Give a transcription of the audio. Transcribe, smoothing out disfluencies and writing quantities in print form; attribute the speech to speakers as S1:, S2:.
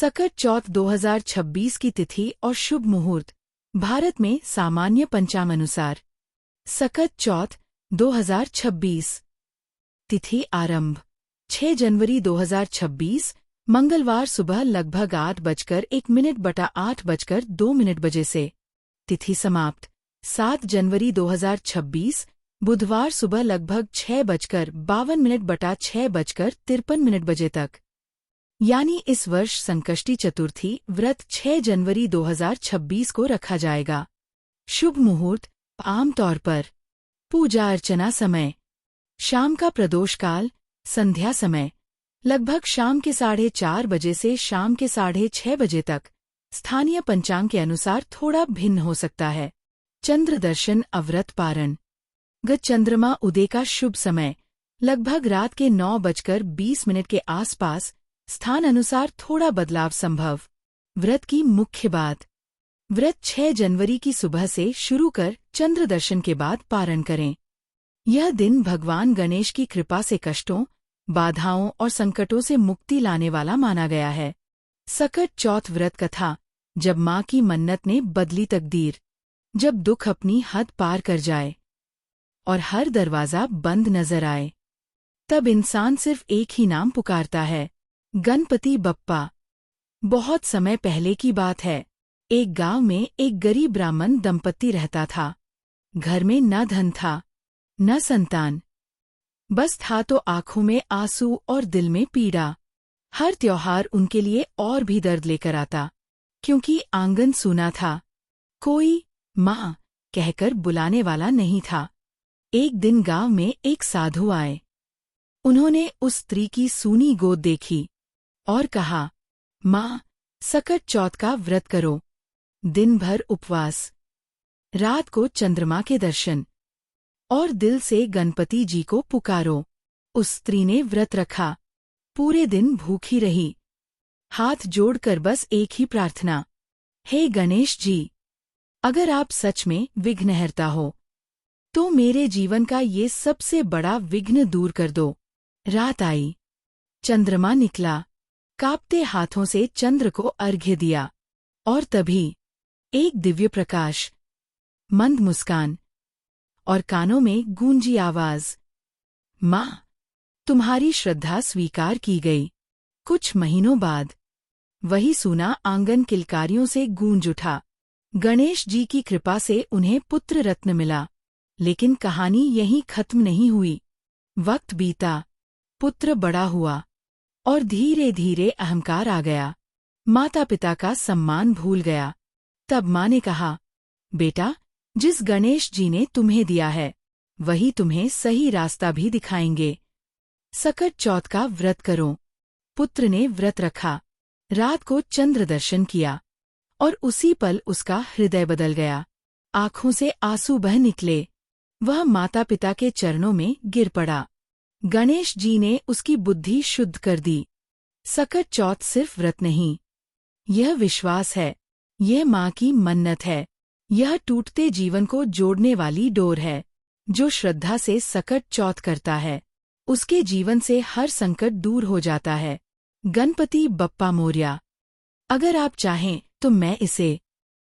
S1: सकट चौथ 2026 की तिथि और शुभ मुहूर्त। भारत में सामान्य पंचांगानुसार सकट चौथ 2026। तिथि आरंभ 6 जनवरी 2026 मंगलवार सुबह लगभग 8:01 बटा 8:02 बजे से। तिथि समाप्त 7 जनवरी 2026 बुधवार सुबह लगभग 6:52 बटा 6:53 बजे तक। यानी इस वर्ष संकष्टी चतुर्थी व्रत 6 जनवरी 2026 को रखा जाएगा। शुभ मुहूर्त आमतौर पर पूजा अर्चना समय शाम का प्रदोष काल संध्या समय लगभग शाम के 4:30 बजे से शाम के 6:30 बजे तक। स्थानीय पंचांग के अनुसार थोड़ा भिन्न हो सकता है। चंद्र दर्शन अवृत पारण ग चंद्रमा उदय का शुभ समय लगभग रात के 9:20 के आसपास। स्थान अनुसार थोड़ा बदलाव संभव। व्रत की मुख्य बात व्रत 6 जनवरी की सुबह से शुरू कर चंद्र दर्शन के बाद पारण करें। यह दिन भगवान गणेश की कृपा से कष्टों बाधाओं और संकटों से मुक्ति लाने वाला माना गया है। सकट चौथ व्रत कथा जब माँ की मन्नत ने बदली तकदीर। जब दुख अपनी हद पार कर जाए और हर दरवाजा बंद नजर आए, तब इंसान सिर्फ एक ही नाम पुकारता है, गणपति बप्पा। बहुत समय पहले की बात है। एक गांव में एक गरीब ब्राह्मण दंपत्ति रहता था। घर में न धन था न संतान, बस था तो आंखों में आंसू और दिल में पीड़ा। हर त्योहार उनके लिए और भी दर्द लेकर आता, क्योंकि आंगन सूना था। कोई माँ कहकर बुलाने वाला नहीं था। एक दिन गांव में एक साधु आए। उन्होंने उस स्त्री की सूनी गोद देखी और कहा, माँ, सकट चौथ का व्रत करो। दिन भर उपवास, रात को चंद्रमा के दर्शन और दिल से गणपति जी को पुकारो। उस स्त्री ने व्रत रखा, पूरे दिन भूखी रही, हाथ जोड़कर बस एक ही प्रार्थना, हे गणेश जी, अगर आप सच में विघ्नहर्ता हो तो मेरे जीवन का ये सबसे बड़ा विघ्न दूर कर दो। रात आई, चंद्रमा निकला, कांपते हाथों से चंद्र को अर्घ्य दिया और तभी एक दिव्य प्रकाश, मंद मुस्कान और कानों में गूंजी आवाज, माँ, तुम्हारी श्रद्धा स्वीकार की गई। कुछ महीनों बाद वही सूना आंगन किलकारियों से गूंज उठा। गणेश जी की कृपा से उन्हें पुत्र रत्न मिला। लेकिन कहानी यहीं खत्म नहीं हुई। वक्त बीता, पुत्र बड़ा हुआ और धीरे धीरे अहंकार आ गया। माता पिता का सम्मान भूल गया। तब माँ ने कहा, बेटा, जिस गणेश जी ने तुम्हें दिया है वही तुम्हें सही रास्ता भी दिखाएंगे। सकट चौथ का व्रत करो। पुत्र ने व्रत रखा, रात को चंद्र दर्शन किया और उसी पल उसका हृदय बदल गया। आंखों से आंसू बह निकले। वह माता पिता के चरणों में गिर पड़ा। गणेश जी ने उसकी बुद्धि शुद्ध कर दी। सकट चौथ सिर्फ व्रत नहीं, यह विश्वास है, यह माँ की मन्नत है, यह टूटते जीवन को जोड़ने वाली डोर है। जो श्रद्धा से सकट चौथ करता है उसके जीवन से हर संकट दूर हो जाता है। गणपति बप्पा मोरया। अगर आप चाहें तो मैं इसे